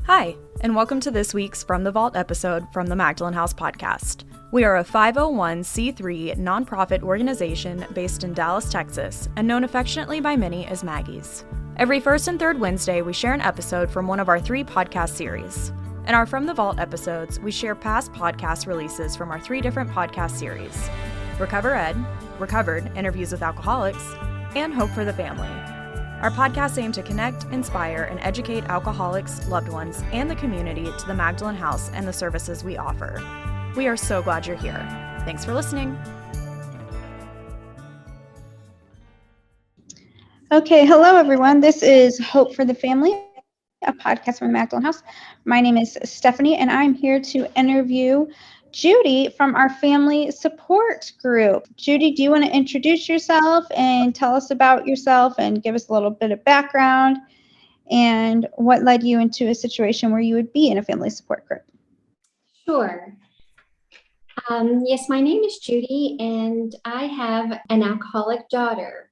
Hi, and welcome to this week's From the Vault episode from the Magdalen House podcast. We are a 501c3 nonprofit organization based in Dallas, Texas, and known affectionately by many as Maggies. Every first and third Wednesday, we share an episode from one of our 3 podcast series. In our From the Vault episodes, we share past podcast releases from our 3 different podcast series: Recover Ed, Recovered, Interviews with Alcoholics, and Hope for the Family. Our podcasts aim to connect, inspire, and educate alcoholics, loved ones, and the community to the Magdalen House and the services we offer. We are so glad you're here. Thanks for listening. Okay, hello everyone. This is Hope for the Family, a podcast from the Magdalen House. My name is Stephanie, and I'm here to interview Judy from our family support group. Judy, do you want to introduce yourself and tell us about yourself and give us a little bit of background and what led you into a situation where you would be in a family support group? Sure. Yes, my name is Judy, and I have an alcoholic daughter.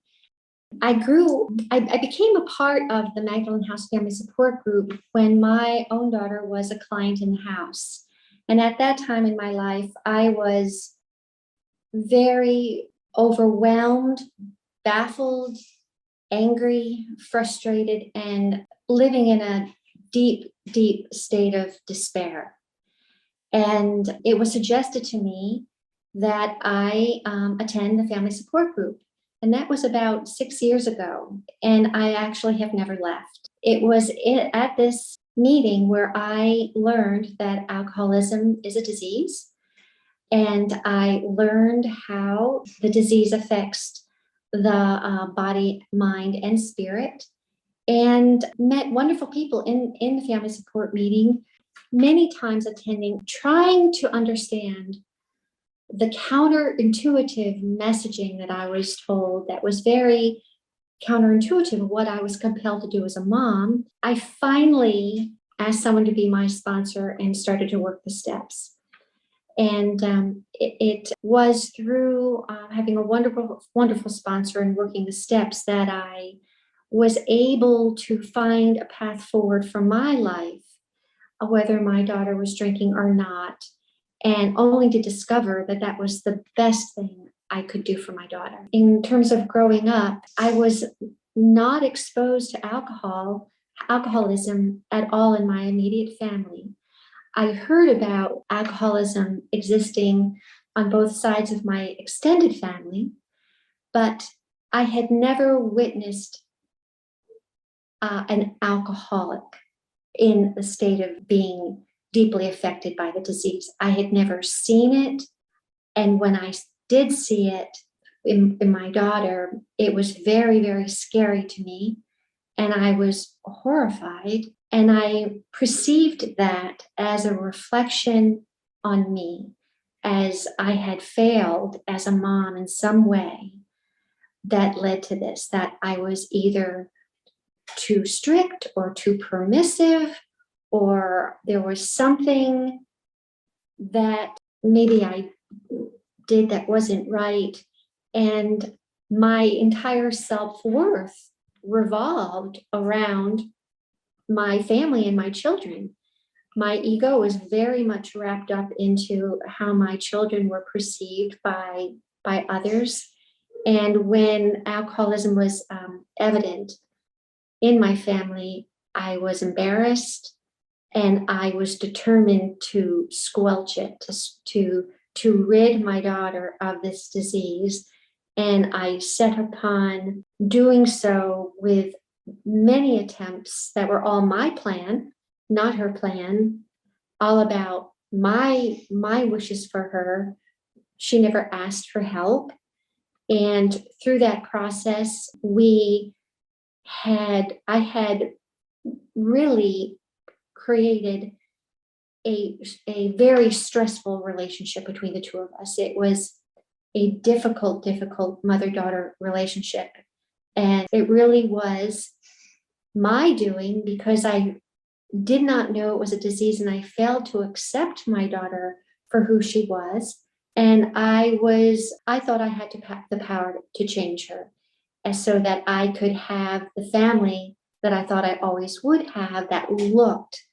I became a part of the Magdalen House Family Support Group when my own daughter was a client in the house. And at that time in my life, I was very overwhelmed, baffled, angry, frustrated, and living in a deep, deep state of despair. And it was suggested to me that I attend the family support group. And that was about 6 years ago. And I actually have never left. It was at this meeting where I learned that alcoholism is a disease. And I learned how the disease affects the body, mind, and spirit. And met wonderful people in the family support meeting, many times attending, trying to understand the counterintuitive messaging that I was told that was very counterintuitive of what I was compelled to do as a mom. I finally asked someone to be my sponsor and started to work the steps. And it was through having a wonderful, wonderful sponsor and working the steps that I was able to find a path forward for my life, whether my daughter was drinking or not, and only to discover that that was the best thing I could do for my daughter. In terms of growing up, I was not exposed to alcoholism at all in my immediate family. I heard about alcoholism existing on both sides of my extended family, but I had never witnessed an alcoholic in the state of being deeply affected by the disease. I had never seen it. And when I did see it in my daughter, it was very, very scary to me. And I was horrified. And I perceived that as a reflection on me, as I had failed as a mom in some way that led to this, that I was either too strict or too permissive, or there was something that maybe I did that wasn't right. And my entire self-worth revolved around my family and my children. My ego was very much wrapped up into how my children were perceived by others. And when alcoholism was evident in my family, I was embarrassed. And I was determined to squelch it, to rid my daughter of this disease. And I set upon doing so with many attempts that were all my plan, not her plan, all about my wishes for her. She never asked for help. And through that process, I had really created a very stressful relationship between the two of us. It was a difficult mother-daughter relationship. And it really was my doing because I did not know it was a disease and I failed to accept my daughter for who she was. And I thought I had the power to change her, and so that I could have the family that I thought I always would have, that looked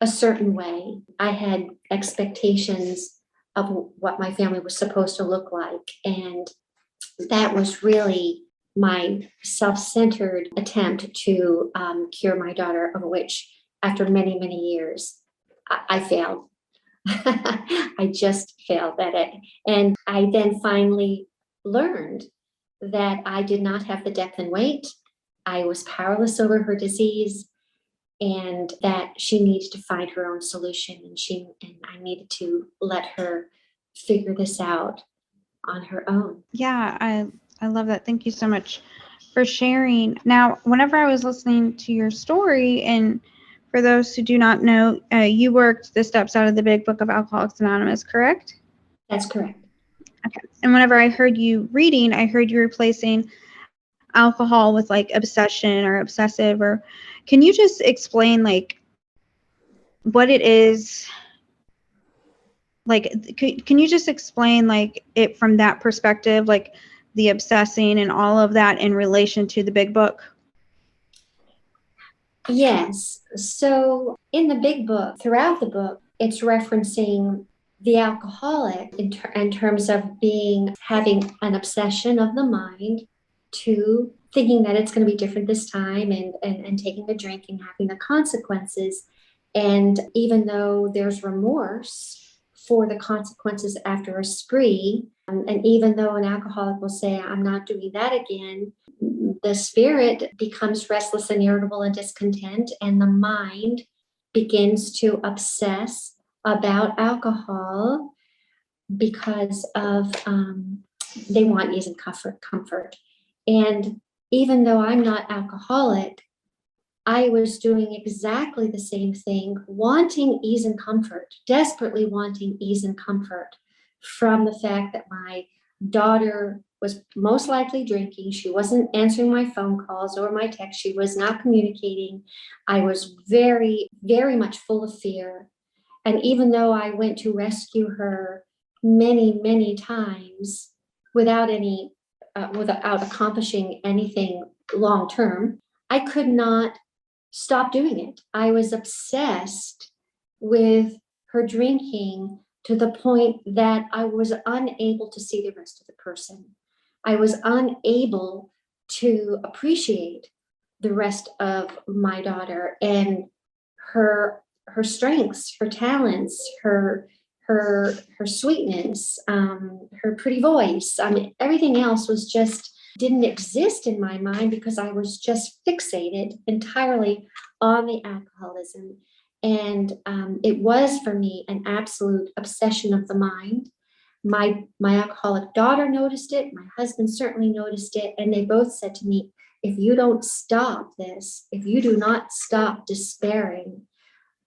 a certain way. I had expectations of what my family was supposed to look like. And that was really my self-centered attempt to cure my daughter, of which after many, many years, I failed. I just failed at it. And I then finally learned that I did not have the depth and weight. I was powerless over her disease, and that she needed to find her own solution. And I needed to let her figure this out on her own. Yeah, I love that. Thank you so much for sharing. Now, whenever I was listening to your story, and for those who do not know, you worked the steps out of the Big Book of Alcoholics Anonymous, correct? That's correct. Okay. And whenever I heard you reading, I heard you replacing alcohol with like obsession or obsessive, or can you just explain like what it is? Like, can you just explain like it from that perspective, like the obsessing and all of that in relation to the Big Book? Yes. So in the Big Book, throughout the book, it's referencing the alcoholic in terms of having an obsession of the mind to thinking that it's going to be different this time, and taking a drink and having the consequences. And even though there's remorse for the consequences after a spree, and even though an alcoholic will say, I'm not doing that again, the spirit becomes restless and irritable and discontent, and the mind begins to obsess about alcohol because of they want ease and comfort. And even though I'm not alcoholic, I was doing exactly the same thing, wanting ease and comfort, desperately wanting ease and comfort from the fact that my daughter was most likely drinking. She wasn't answering my phone calls or my texts. She was not communicating. I was very, very much full of fear. And even though I went to rescue her many, many times without accomplishing anything long term, I could not stop doing it. I was obsessed with her drinking to the point that I was unable to see the rest of the person. I was unable to appreciate the rest of my daughter and her strengths, her talents, her sweetness, her pretty voice. I mean, everything else didn't exist in my mind because I was just fixated entirely on the alcoholism. And it was for me an absolute obsession of the mind. My alcoholic daughter noticed it. My husband certainly noticed it. And they both said to me, if you don't stop this, if you do not stop despairing,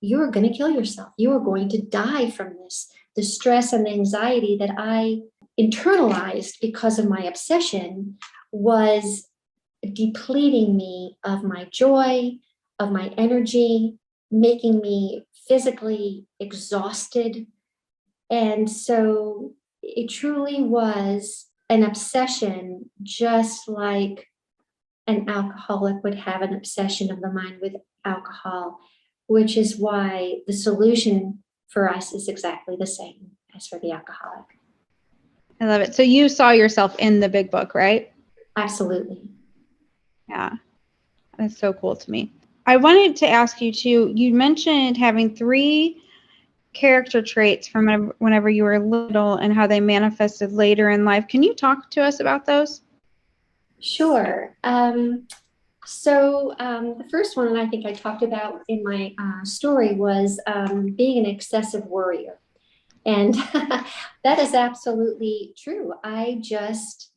you are going to kill yourself. You are going to die from this. The stress and the anxiety that I internalized because of my obsession was depleting me of my joy, of my energy, making me physically exhausted. And so it truly was an obsession, just like an alcoholic would have an obsession of the mind with alcohol, which is why the solution for us is exactly the same as for the alcoholic. I love it. So you saw yourself in the Big Book, right? Absolutely. Yeah, that's so cool to me. I wanted to ask you too, you mentioned having 3 character traits from whenever you were little and how they manifested later in life. Can you talk to us about those? Sure. So the first one, and I think I talked about in my story, was being an excessive worrier. And that is absolutely true. I just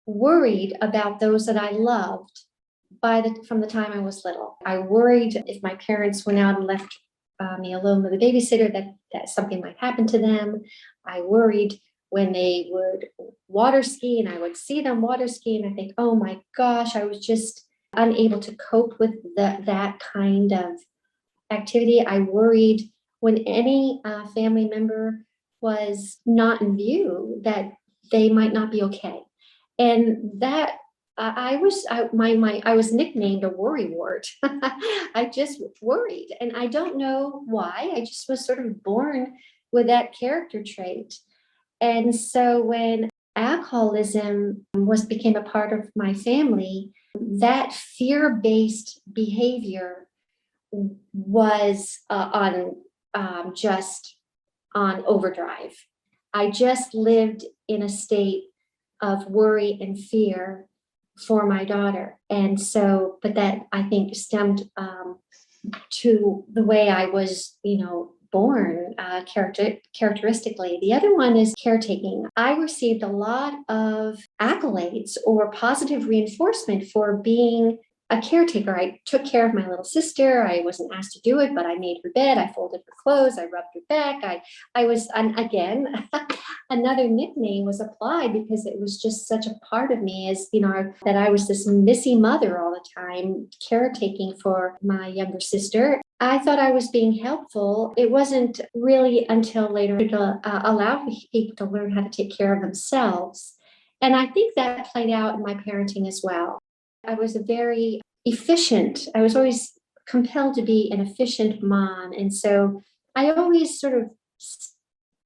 worried about those that I loved from the time I was little. I worried if my parents went out and left me alone with a babysitter that something might happen to them. I worried when they would water ski and I would see them water ski and I think, oh my gosh, I was just unable to cope with that kind of activity. I worried when any family member was not in view that they might not be okay. And that I was nicknamed a worry wart. I just worried, and I don't know why. I just was sort of born with that character trait. And so when alcoholism became a part of my family, that fear-based behavior was just on overdrive. I just lived in a state of worry and fear for my daughter. And so, but that I think stemmed to the way I was, born characteristically. The other one is caretaking. I received a lot of accolades or positive reinforcement for being a caretaker. I took care of my little sister. I wasn't asked to do it, but I made her bed. I folded her clothes. I rubbed her back. I was, and again, another nickname was applied because it was just such a part of me as, that I was this missy mother all the time, caretaking for my younger sister. I thought I was being helpful. It wasn't really until later to allow people to learn how to take care of themselves. And I think that played out in my parenting as well. I was very efficient. I was always compelled to be an efficient mom. And so I always sort of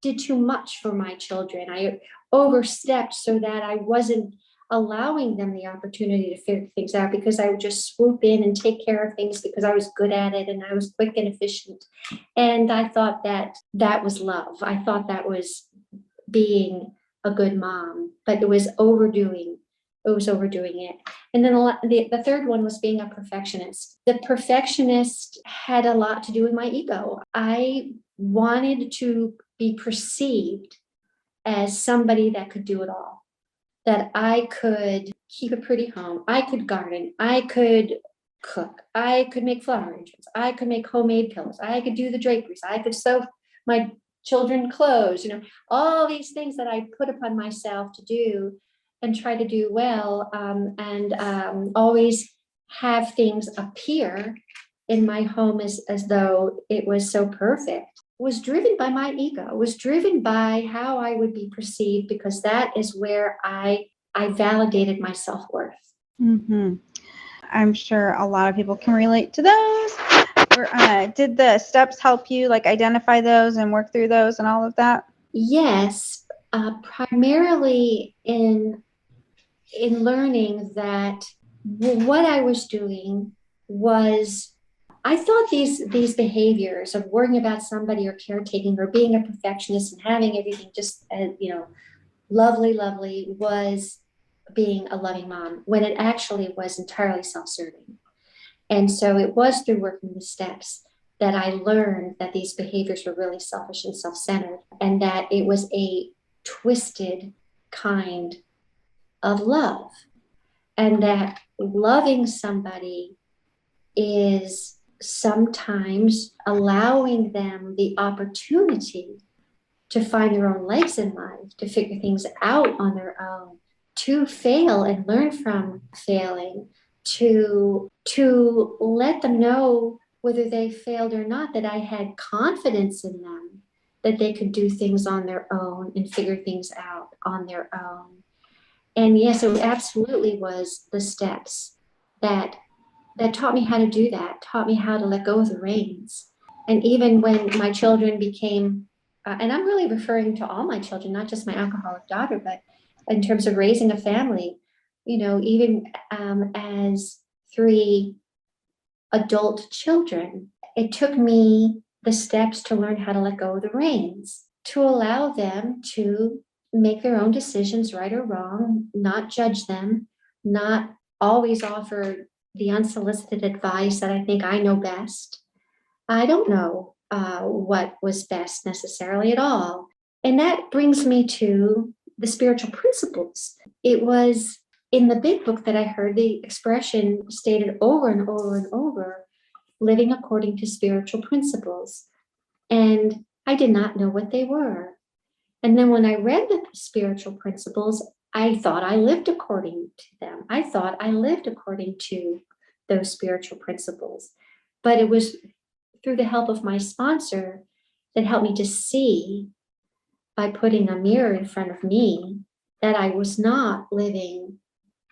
did too much for my children. I overstepped so that I wasn't allowing them the opportunity to figure things out, because I would just swoop in and take care of things because I was good at it and I was quick and efficient. And I thought that was love. I thought that was being a good mom, but it was overdoing it. And then the third one was being a perfectionist. The perfectionist had a lot to do with my ego. I wanted to be perceived as somebody that could do it all, that I could keep a pretty home, I could garden, I could cook, I could make flower arrangements, I could make homemade pillows, I could do the draperies, I could sew my children clothes, all these things that I put upon myself to do and try to do well, and always have things appear in my home as though it was so perfect, was driven by my ego, was driven by how I would be perceived, because that is where I validated my self-worth. Mm-hmm. I'm sure a lot of people can relate to those. Did the steps help you identify those and work through those and all of that? Yes, primarily in learning that what I was doing was, I thought these behaviors of worrying about somebody or caretaking or being a perfectionist and having everything just lovely was being a loving mom, when it actually was entirely self-serving. And so it was through working the steps that I learned that these behaviors were really selfish and self-centered, and that it was a twisted kind of love, and that loving somebody is sometimes allowing them the opportunity to find their own legs in life, to figure things out on their own, to fail and learn from failing, to let them know whether they failed or not, that I had confidence in them, that they could do things on their own and figure things out on their own. And yes, it absolutely was the steps that taught me how to do that, taught me how to let go of the reins. And even when my children became, and I'm really referring to all my children, not just my alcoholic daughter, but in terms of raising a family, even as 3 adult children, it took me the steps to learn how to let go of the reins, to allow them to make their own decisions, right or wrong, not judge them, not always offer the unsolicited advice that I think I know best. I don't know what was best necessarily at all. And that brings me to the spiritual principles. It was in the big book that I heard the expression stated over and over and over, living according to spiritual principles. And I did not know what they were. And then when I read the spiritual principles, I thought I lived according to them. I thought I lived according to those spiritual principles. But it was through the help of my sponsor that helped me to see, by putting a mirror in front of me, that I was not living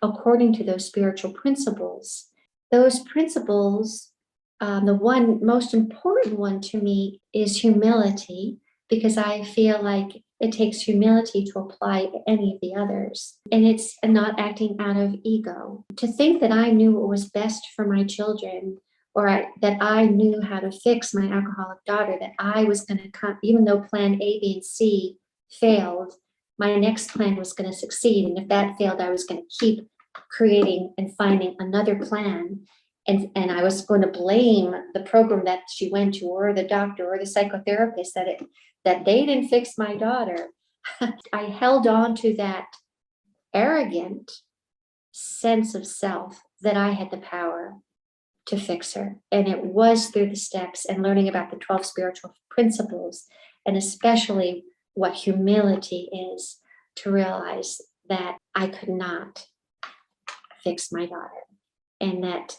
according to those spiritual principles. Those principles, the one most important one to me is humility, because I feel like it takes humility to apply any of the others. And it's not acting out of ego. To think that I knew what was best for my children, or that I knew how to fix my alcoholic daughter, that I was going to come, even though plan A, B, and C failed, my next plan was going to succeed. And if that failed, I was going to keep creating and finding another plan. And I was going to blame the program that she went to, or the doctor, or the psychotherapist, that they didn't fix my daughter. I held on to that arrogant sense of self that I had the power to fix her. And it was through the steps and learning about the 12 spiritual principles, and especially what humility is, to realize that I could not fix my daughter, and that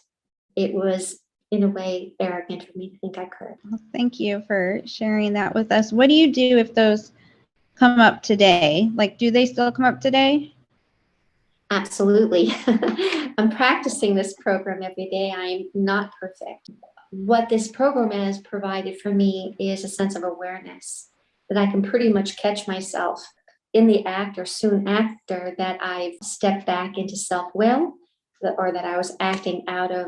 it was, in a way, arrogant for me to think I could. Well, thank you for sharing that with us. What do you do if those come up today? Like, do they still come up today? Absolutely. I'm practicing this program every day. I'm not perfect. What this program has provided for me is a sense of awareness, that I can pretty much catch myself in the act or soon after that I've stepped back into self-will, or that I was acting out of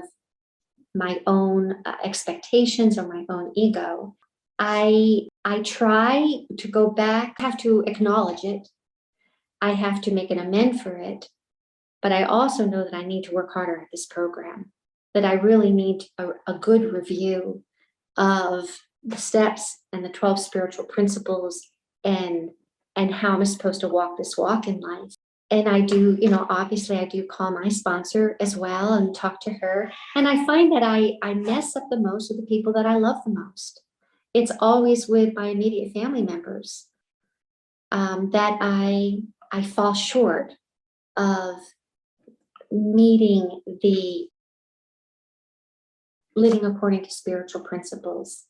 my own expectations or my own ego. I try to go back. I have to acknowledge it. I have to make an amend for it. But I also know that I need to work harder at this program, that I really need a good review of the steps and the 12 spiritual principles, and how I'm supposed to walk this walk in life. And I do, obviously I do call my sponsor as well and talk to her. And I find that I mess up the most with the people that I love the most. It's always with my immediate family members that I fall short of meeting the living according to spiritual principles.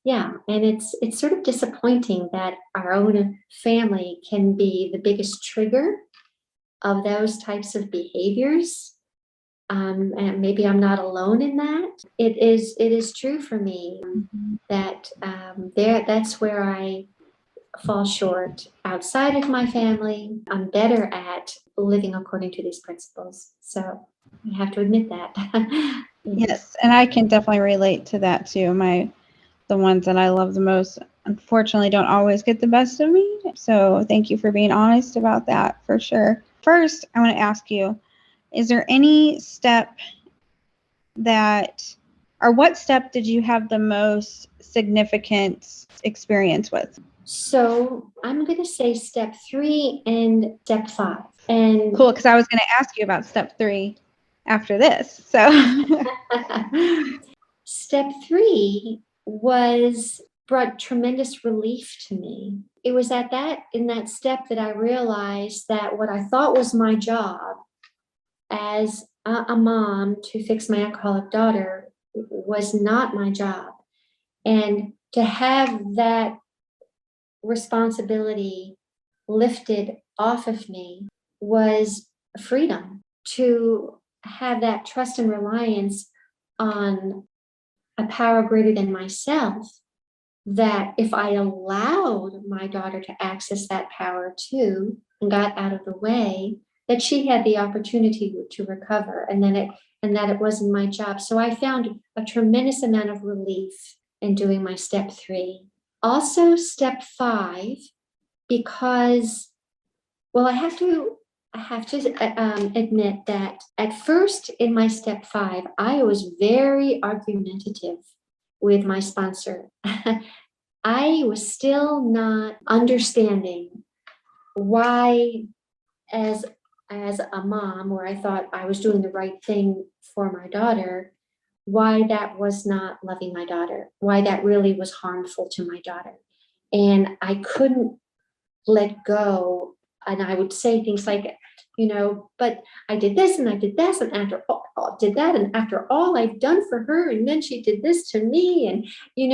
Yeah, and it's sort of disappointing that our own family can be the biggest trigger of those types of behaviors. And maybe I'm not alone in that. It is true for me that that's where I fall short outside of my family. I'm better at living according to these principles. So I have to admit that. Yes, and I can definitely relate to that too. The ones that I love the most, unfortunately, don't always get the best of me. So thank you for being honest about that, for sure. First, I want to ask you, is there any step what step did you have the most significant experience with? So I'm going to say step 3 and step 5. And cool, because I was going to ask you about step 3 after this. So step 3 brought tremendous relief to me. It was in that step that I realized that what I thought was my job as a mom to fix my alcoholic daughter was not my job. And to have that responsibility lifted off of me was freedom, to have that trust and reliance on a power greater than myself, that if I allowed my daughter to access that power too and got out of the way, that she had the opportunity to recover, and that it wasn't my job. So I found a tremendous amount of relief in doing my step 3. Also step 5, because, well, I have to admit that at first in my step 5, I was very argumentative with my sponsor. I was still not understanding why, as a mom, where I thought I was doing the right thing for my daughter, why that was not loving my daughter, why that really was harmful to my daughter. And I couldn't let go. And I would say things like, but I did this and I did this, and after all, did that, and after all I've done for her, and then she did this to me. And,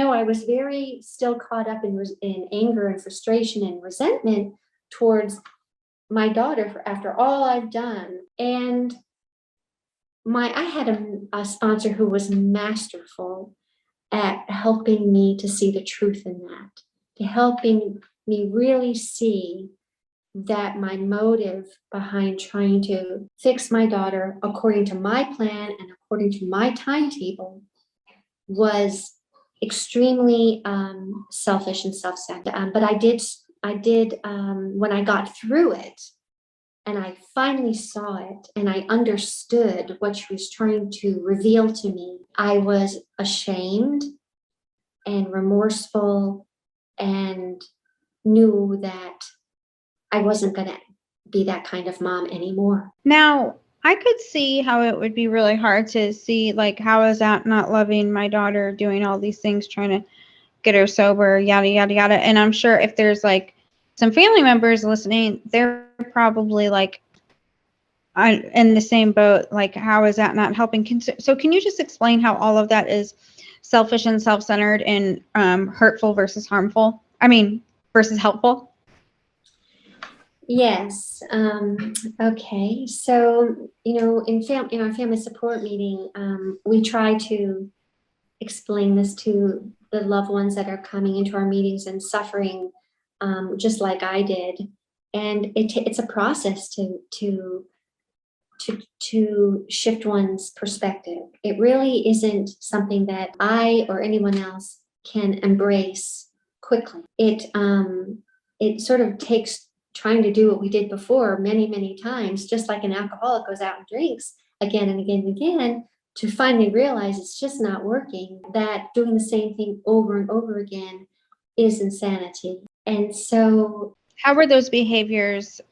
I was very still caught up in anger and frustration and resentment towards my daughter after all I've done. And I had a sponsor who was masterful at helping me to see the truth in that, to helping me really see that my motive behind trying to fix my daughter according to my plan and according to my timetable was extremely selfish and self-centered. But I did when I got through it and I finally saw it and I understood what she was trying to reveal to me, I was ashamed and remorseful and knew that I wasn't going to be that kind of mom anymore. Now, I could see how it would be really hard to see, like, how is that not loving my daughter, doing all these things, trying to get her sober, yada, yada, yada. And I'm sure if there's like some family members listening, they're probably like in the same boat. Like, how is that not helping? So can you just explain how all of that is selfish and self-centered and hurtful versus harmful? I mean, versus helpful? Yes. Okay. So, in our family support meeting, we try to explain this to the loved ones that are coming into our meetings and suffering, just like I did. And it's a process to shift one's perspective. It really isn't something that I or anyone else can embrace quickly. It sort of takes trying to do what we did before many, many times, just like an alcoholic goes out and drinks again and again and again, to finally realize it's just not working, that doing the same thing over and over again is insanity. And so how are those behaviors,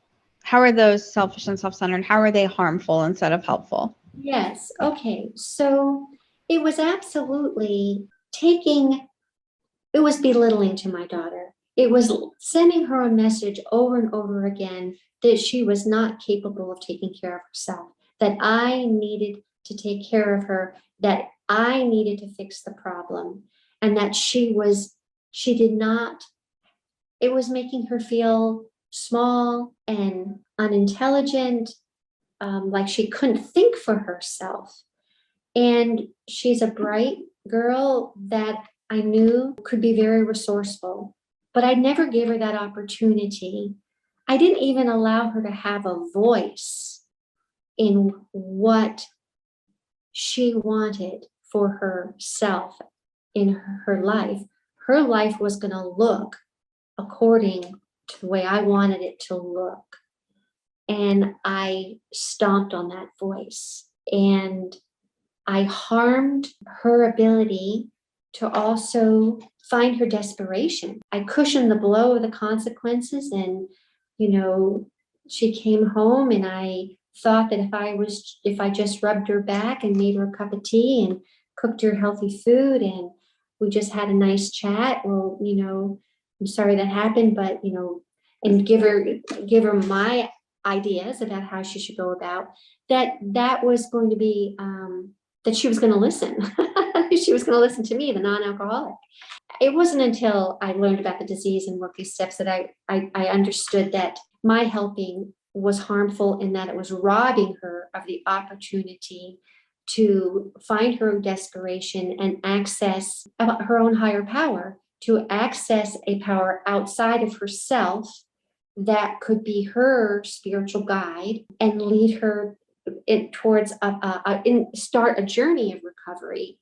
how are those selfish and self-centered? How are they harmful instead of helpful? Yes. Okay. So it was absolutely it was belittling to my daughter. It was sending her a message over and over again that she was not capable of taking care of herself, that I needed to take care of her, that I needed to fix the problem, and that it was making her feel small and unintelligent, like she couldn't think for herself. And she's a bright girl that I knew could be very resourceful, but I never gave her that opportunity. I didn't even allow her to have a voice in what she wanted for herself in her life. Her life was going to look according to the way I wanted it to look. And I stomped on that voice. And I harmed her ability to also find her desperation. I cushioned the blow of the consequences. And, she came home and I thought that if I just rubbed her back and made her a cup of tea and cooked her healthy food and we just had a nice chat, well, I'm sorry that happened, but, and give her my ideas about how she should go about that was going to be, that she was going to listen. She was going to listen to me, the non-alcoholic. It wasn't until I learned about the disease and worked these steps that I understood that my helping was harmful in that it was robbing her of the opportunity to find her desperation and access her own higher power, to access a power outside of herself that could be her spiritual guide and lead her towards start a journey of recovery.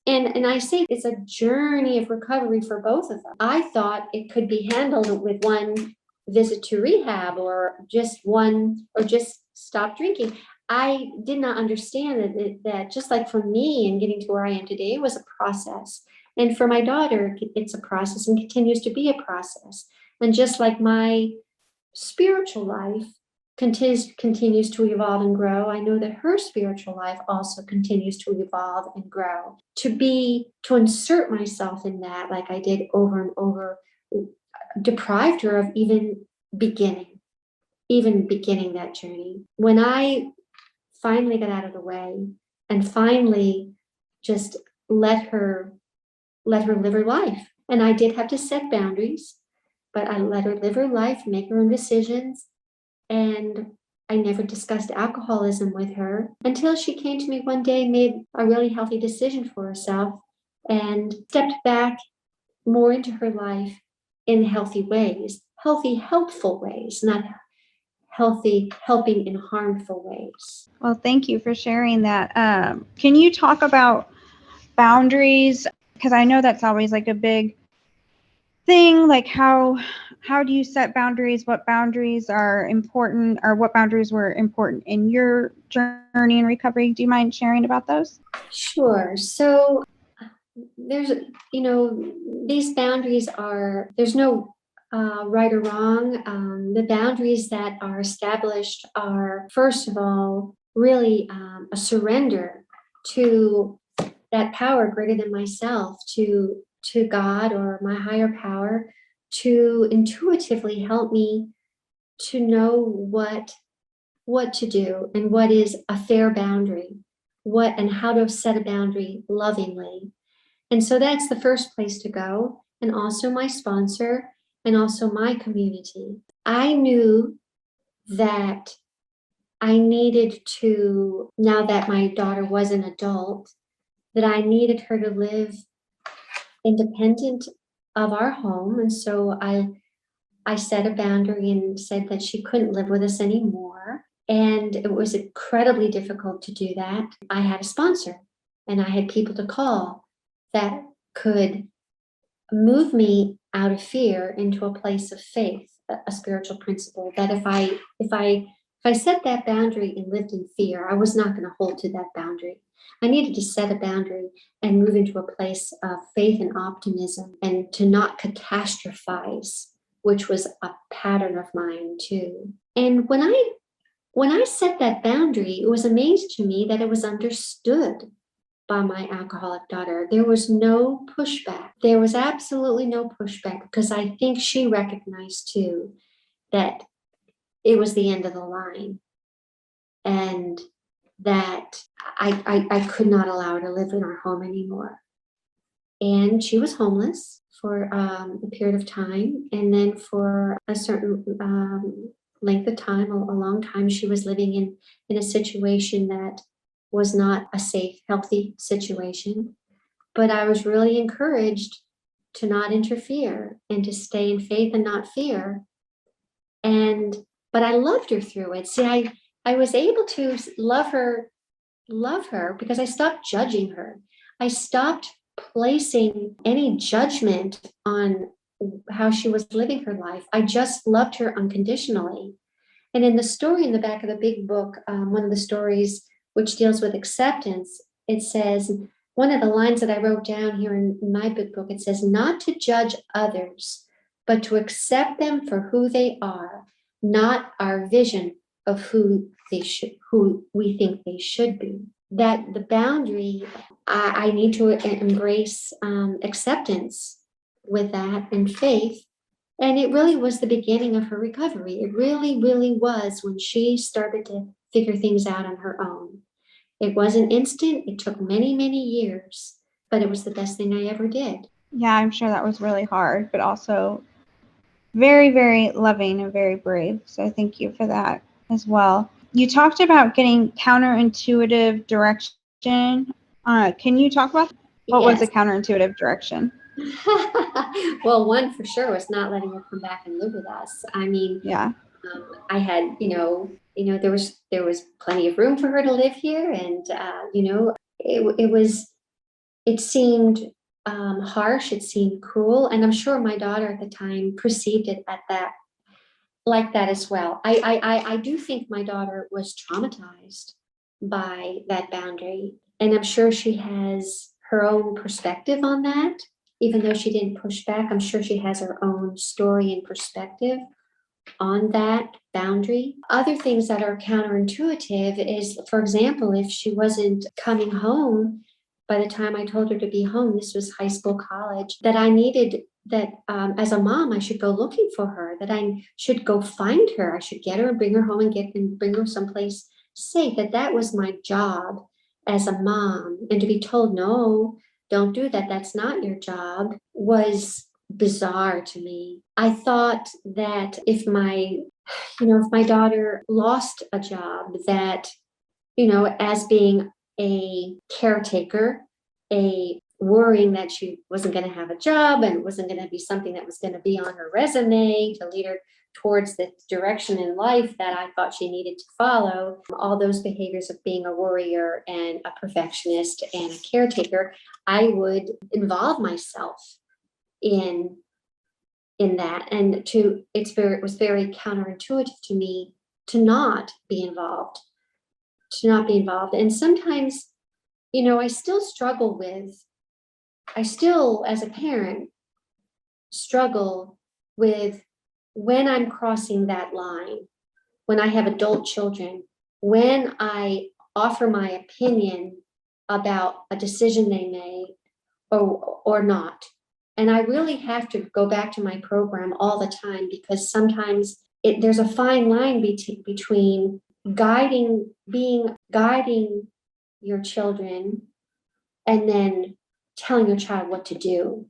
And I say it's a journey of recovery for both of them. I thought it could be handled with one visit to rehab or just stop drinking. I did not understand that just like for me and getting to where I am today, it was a process. And for my daughter, it's a process and continues to be a process. And just like my spiritual life continues to evolve and grow, I know that her spiritual life also continues to evolve and grow. To insert myself in that, like I did over and over, deprived her of even beginning that journey. When I finally got out of the way and finally just let her live her life, and I did have to set boundaries, but I let her live her life, make her own decisions. And I never discussed alcoholism with her until she came to me one day, made a really healthy decision for herself, and stepped back more into her life in healthy ways, healthy, helpful ways, not healthy, helping in harmful ways. Well, thank you for sharing that. Can you talk about boundaries? Because I know that's always like a big thing. Like how do you set boundaries? What boundaries are important, or what boundaries were important in your journey in recovery? Do you mind sharing about those? Sure. So there's, these boundaries are, there's no right or wrong. The boundaries that are established are, first of all, really a surrender to that power greater than myself, to God or my higher power, to intuitively help me to know what to do and what is a fair boundary, what and how to set a boundary lovingly. And so that's the first place to go, and also my sponsor and also my community. I knew that I needed to, now that my daughter was an adult, that I needed her to live independent of our home. And so I set a boundary and said that she couldn't live with us anymore. And it was incredibly difficult to do that. I had a sponsor and I had people to call that could move me out of fear into a place of faith, a spiritual principle that if I set that boundary and lived in fear, I was not going to hold to that boundary. I needed to set a boundary and move into a place of faith and optimism, and to not catastrophize, which was a pattern of mine too. And when I set that boundary, it was amazing to me that it was understood by my alcoholic daughter. There was no pushback. There was absolutely no pushback, because I think she recognized too that it was the end of the line, and that I could not allow her to live in our home anymore. And she was homeless for a period of time, and then for a certain length of time, a long time, she was living in a situation that was not a safe, healthy situation. But I was really encouraged to not interfere and to stay in faith and not fear. But I loved her through it. See, I was able to love her because I stopped judging her. I stopped placing any judgment on how she was living her life. I just loved her unconditionally. And in the story in the back of the big book, one of the stories which deals with acceptance, it says, one of the lines that I wrote down here in my big book, it says, not to judge others, but to accept them for who they are, not our vision of who we think they should be. That the boundary, I need to embrace acceptance with that and faith. And it really was the beginning of her recovery. It really, really was, when she started to figure things out on her own. It wasn't instant. It took many, many years, but it was the best thing I ever did. Yeah, I'm sure that was really hard, but also very, very loving and very brave. So thank you for that as well. You talked about getting counterintuitive direction. Can you talk about what was a counterintuitive direction? Well, one for sure was not letting her come back and live with us. I mean, yeah, I had, there was plenty of room for her to live here, and it seemed harsh, it seemed cruel, and I'm sure my daughter at the time perceived it like that as well. I do think my daughter was traumatized by that boundary, and I'm sure she has her own perspective on that. Even though she didn't push back, I'm sure she has her own story and perspective on that boundary. Other things that are counterintuitive is, for example, if she wasn't coming home by the time I told her to be home, this was high school, college, that I needed that as a mom, I should go looking for her, that I should go find her. I should get her and bring her home and bring her someplace safe, that was my job as a mom. And to be told, no, don't do that, that's not your job, was bizarre to me. I thought that if my if my daughter lost a job, that, as being a caretaker, a worrying that she wasn't going to have a job and it wasn't going to be something that was going to be on her resume to lead her towards the direction in life that I thought she needed to follow. All those behaviors of being a worrier and a perfectionist and a caretaker, I would involve myself in that. And it was very counterintuitive to me to not be involved. And sometimes, I still, as a parent, struggle with when I'm crossing that line, when I have adult children, when I offer my opinion about a decision they made or not. And I really have to go back to my program all the time, because sometimes there's a fine line between guiding your children and then telling your child what to do.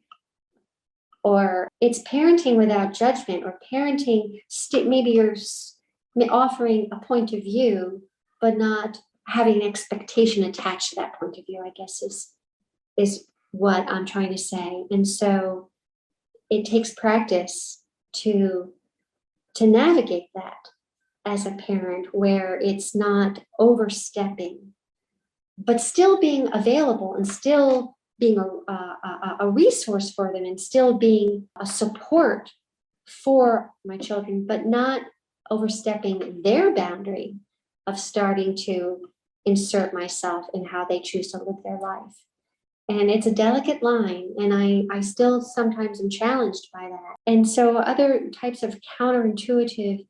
Or it's parenting without judgment, or parenting, maybe you're offering a point of view, but not having an expectation attached to that point of view, I guess is what I'm trying to say. And so it takes practice to navigate that as a parent, where it's not overstepping, but still being available and still being a resource for them and still being a support for my children, but not overstepping their boundary of starting to insert myself in how they choose to live their life. And it's a delicate line, and I still sometimes am challenged by that. And so other types of counterintuitive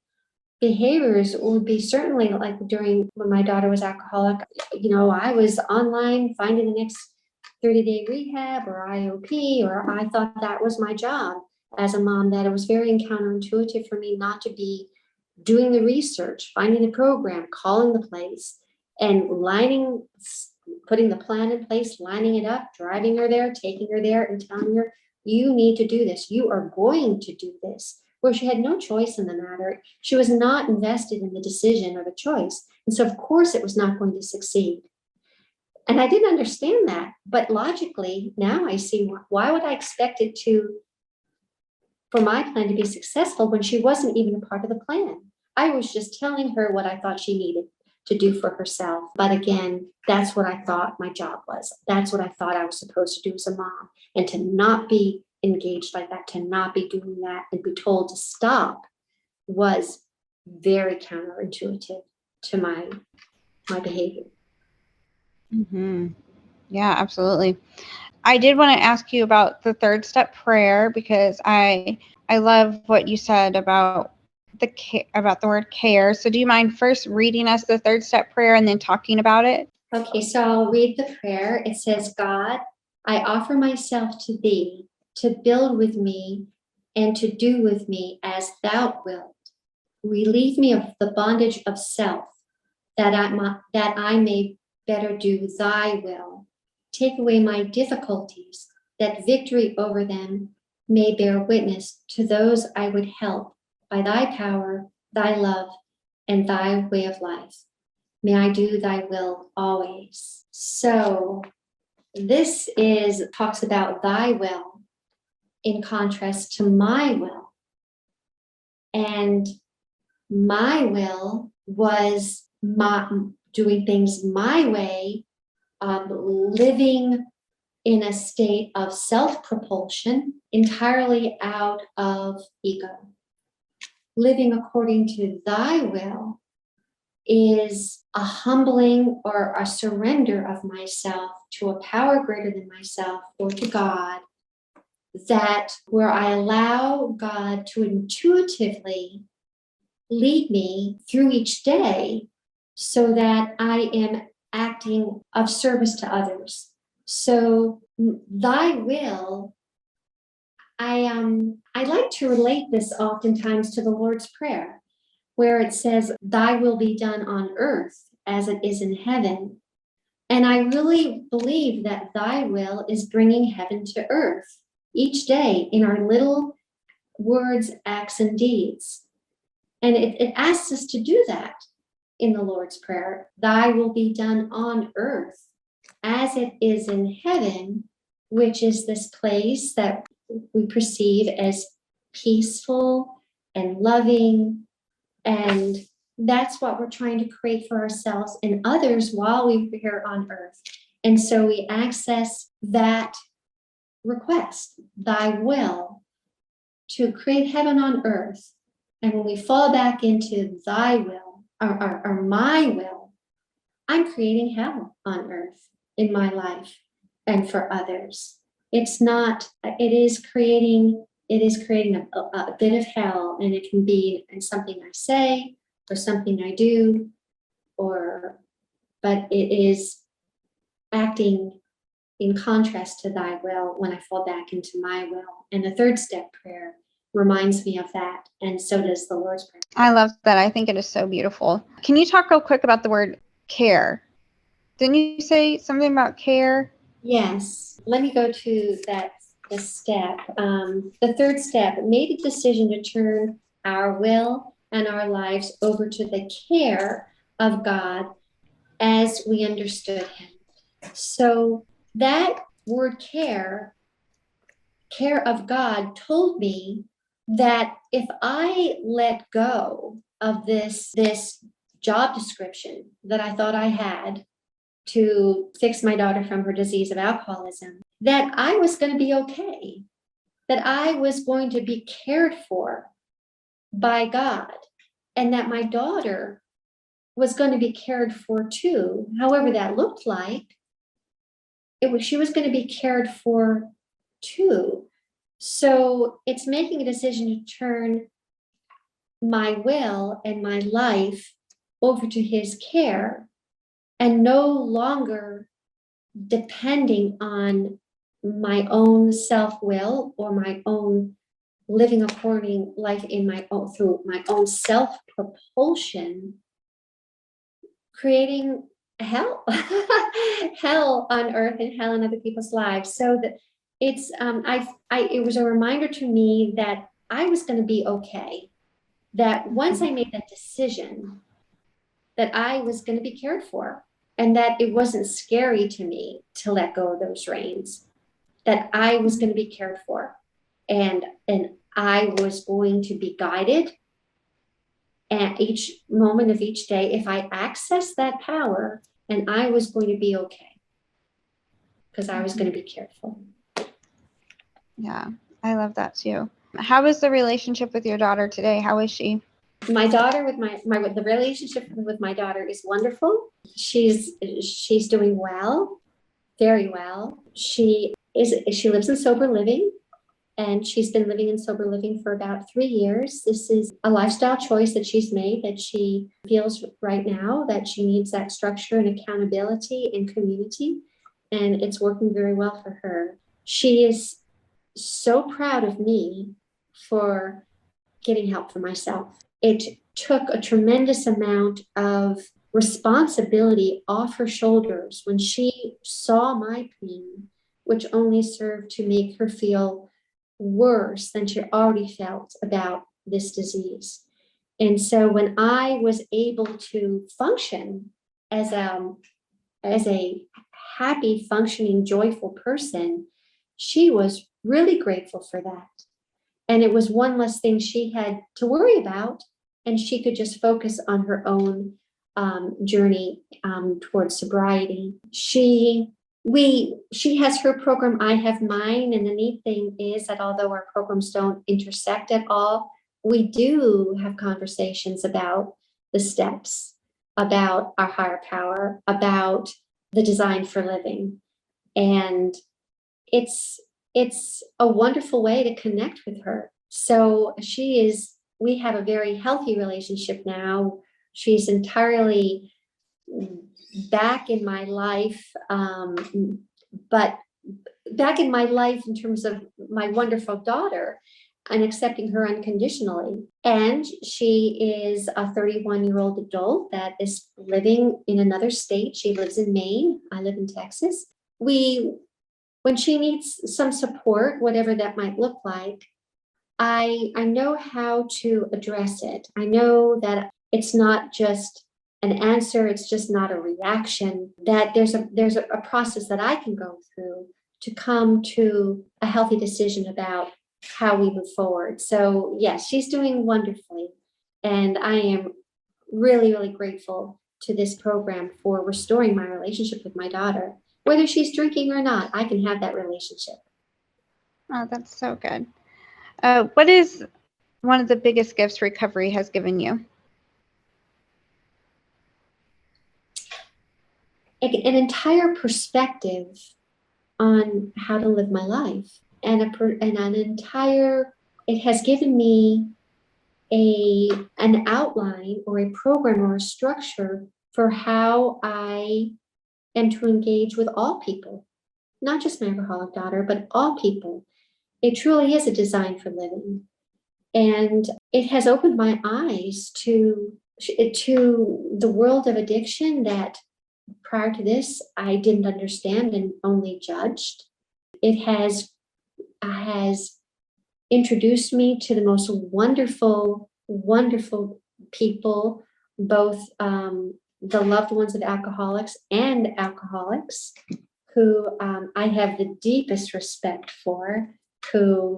behaviors would be certainly like when my daughter was alcoholic, I was online finding the next 30-day rehab or IOP, or I thought that was my job as a mom, that it was very counterintuitive for me not to be doing the research, finding the program, calling the place, and putting the plan in place, lining it up, driving her there, taking her there, and telling her, you need to do this. You are going to do this. Where she had no choice in the matter. She was not invested in the decision or the choice. And so, of course, it was not going to succeed. And I didn't understand that. But logically, now I see, why would I expect it for my plan to be successful when she wasn't even a part of the plan? I was just telling her what I thought she needed to do for herself. But again, that's what I thought my job was. That's what I thought I was supposed to do as a mom. And to not be engaged like that, to not be doing that and be told to stop, was very counterintuitive to my behavior. Mm-hmm. Yeah, absolutely. I did want to ask you about the third step prayer, because I love what you said about the word care. So do you mind first reading us the third step prayer and then talking about it? Okay, so I'll read the prayer. It says, God, I offer myself to thee, to build with me and to do with me as thou wilt. Relieve me of the bondage of self, that I may better do thy will. Take away my difficulties, that victory over them may bear witness to those I would help by thy power, thy love, and thy way of life. May I do thy will always. So this talks about thy will in contrast to my will. And my will was doing things my way, living in a state of self-propulsion, entirely out of ego. Living according to thy will is a humbling or a surrender of myself to a power greater than myself, or to God, that where I allow God to intuitively lead me through each day so that I am acting of service to others. So thy will, I like to relate this oftentimes to the Lord's Prayer, where it says, thy will be done on earth as it is in heaven. And I really believe that thy will is bringing heaven to earth each day in our little words, acts, and deeds. And it asks us to do that in the Lord's Prayer. Thy will be done on earth as it is in heaven, which is this place that we perceive as peaceful and loving. And that's what we're trying to create for ourselves and others while we're here on earth. And so we access that request, thy will, to create heaven on earth. And when we fall back into thy will, or my will, I'm creating hell on earth in my life and for others. It's not, it is creating a bit of hell, and it can be in something I say or something I do, but it is acting in contrast to thy will when I fall back into my will. And the third step prayer reminds me of that, and so does the Lord's Prayer. I love that. I think it is so beautiful. Can you talk real quick about the word care? Didn't you say something about care? Yes. Let me go to the step. The third step, made a decision to turn our will and our lives over to the care of God as we understood him. So that word care of God, told me that if I let go of this job description that I thought I had to fix my daughter from her disease of alcoholism, that I was going to be okay, that I was going to be cared for by God, and that my daughter was going to be cared for too, however that looked like. She was going to be cared for too. So it's making a decision to turn my will and my life over to his care, and no longer depending on my own self-will or my own living according life in my own, through my own self-propulsion, creating hell, hell on earth and hell in other people's lives. So that it's, it was a reminder to me that I was going to be okay. That once I made that decision, that I was going to be cared for, and that it wasn't scary to me to let go of those reins, that I was going to be cared for, and I was going to be guided at each moment of each day if I accessed that power, and I was going to be okay because I was going to be cared for. Yeah, I love that too. How is the relationship with your daughter today? How is she? My daughter, the relationship with my daughter is wonderful. She's doing well, very well. She lives in sober living, and she's been living in sober living for about 3 years. This is a lifestyle choice that she's made, that she feels right now that she needs that structure and accountability and community, and it's working very well for her. She is so proud of me for getting help for myself. It took a tremendous amount of responsibility off her shoulders when she saw my pain, which only served to make her feel worse than she already felt about this disease. And so when I was able to function as a happy, functioning, joyful person, she was really grateful for that. And it was one less thing she had to worry about, and she could just focus on her own journey towards sobriety. She has her program, I have mine, and the neat thing is that although our programs don't intersect at all, we do have conversations about the steps, about our higher power, about the design for living. And it's a wonderful way to connect with her. So we have a very healthy relationship now. She's entirely back in my life, but back in my life in terms of my wonderful daughter, and accepting her unconditionally. And she is a 31-year-old adult that is living in another state. She lives in Maine. I live in Texas. When she needs some support, whatever that might look like, I know how to address it. I know that it's not just an answer, it's just not a reaction, that there's a process that I can go through to come to a healthy decision about how we move forward. So yes, she's doing wonderfully. And I am really, really grateful to this program for restoring my relationship with my daughter. Whether she's drinking or not, I can have that relationship. Oh, that's so good. What is one of the biggest gifts recovery has given you? An entire perspective on how to live my life, and an entire, it has given me an outline or a program or a structure for how I am to engage with all people, not just my alcoholic daughter, but all people. It truly is a design for living. And it has opened my eyes to the world of addiction that prior to this I didn't understand and only judged. It has introduced me to the most wonderful, wonderful people, both the loved ones of alcoholics and alcoholics, who I have the deepest respect for, who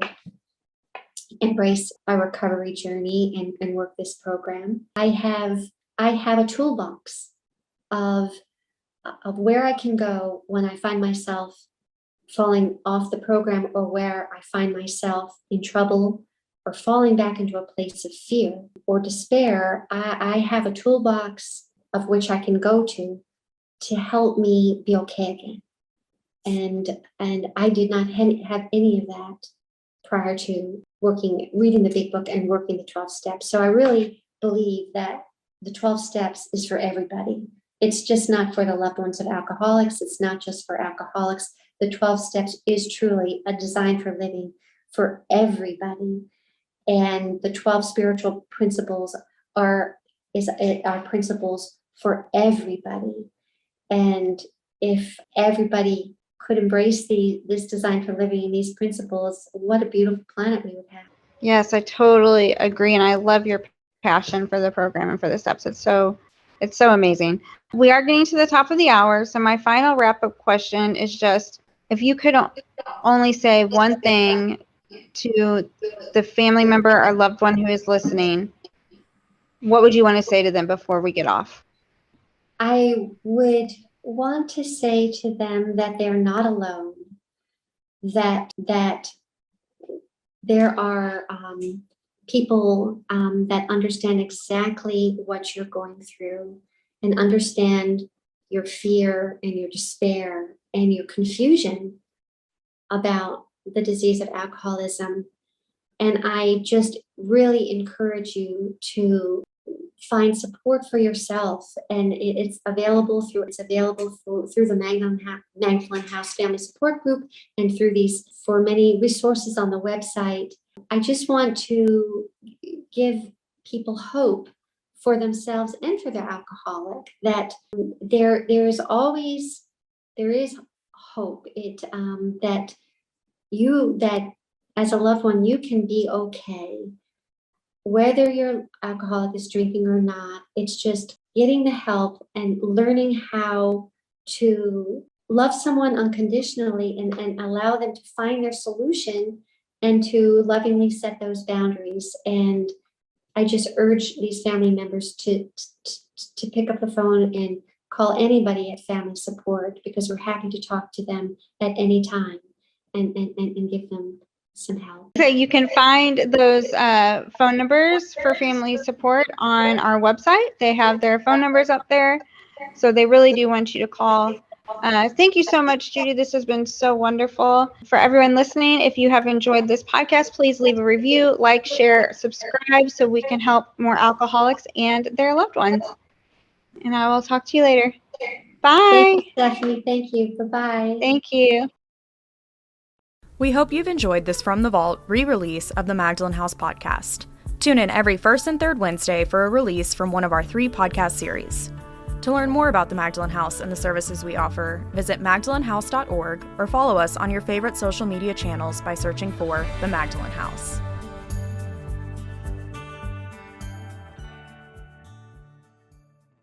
embrace our recovery journey and work this program. I have a toolbox of where I can go when I find myself falling off the program, or where I find myself in trouble or falling back into a place of fear or despair. I have a toolbox of which I can go to help me be okay again. And I did not have any of that prior to reading the big book and working the 12 steps. So I really believe that the 12 steps is for everybody. It's just not for the loved ones of alcoholics. It's not just for alcoholics. The 12 steps is truly a design for living for everybody. And the 12 spiritual principles are principles for everybody. And if everybody could embrace this design for living and these principles, what a beautiful planet we would have. Yes, I totally agree. And I love your passion for the program and for the steps. It's so amazing. We are getting to the top of the hour. So my final wrap-up question is just, if you could only say one thing to the family member or loved one who is listening, what would you want to say to them before we get off? I would want to say to them that they're not alone, that there are people that understand exactly what you're going through and understand your fear and your despair and your confusion about the disease of alcoholism. And I just really encourage you to find support for yourself, and it's available through the Magdalen House Family Support Group, and through these for many resources on the website. I just want to give people hope for themselves and for their alcoholic, that there is hope. That as a loved one you can be okay, whether your alcoholic is drinking or not. It's just getting the help and learning how to love someone unconditionally and allow them to find their solution and to lovingly set those boundaries. And I just urge these family members to pick up the phone and call anybody at Family Support, because we're happy to talk to them at any time and give them some help. So you can find those phone numbers for Family Support on our website. They have their phone numbers up there, so they really do want you to call. Thank you so much, Judy. This has been so wonderful. For everyone listening, if you have enjoyed this podcast, please leave a review, like, share, subscribe, so we can help more alcoholics and their loved ones. And I will talk to you later. Bye. Thank you, Stephanie. Thank you. Bye-bye. Thank you. We hope you've enjoyed this From the Vault re-release of the Magdalen House podcast. Tune in every first and third Wednesday for a release from one of our 3 podcast series. To learn more about the Magdalen House and the services we offer, visit magdalenhouse.org or follow us on your favorite social media channels by searching for the Magdalen House.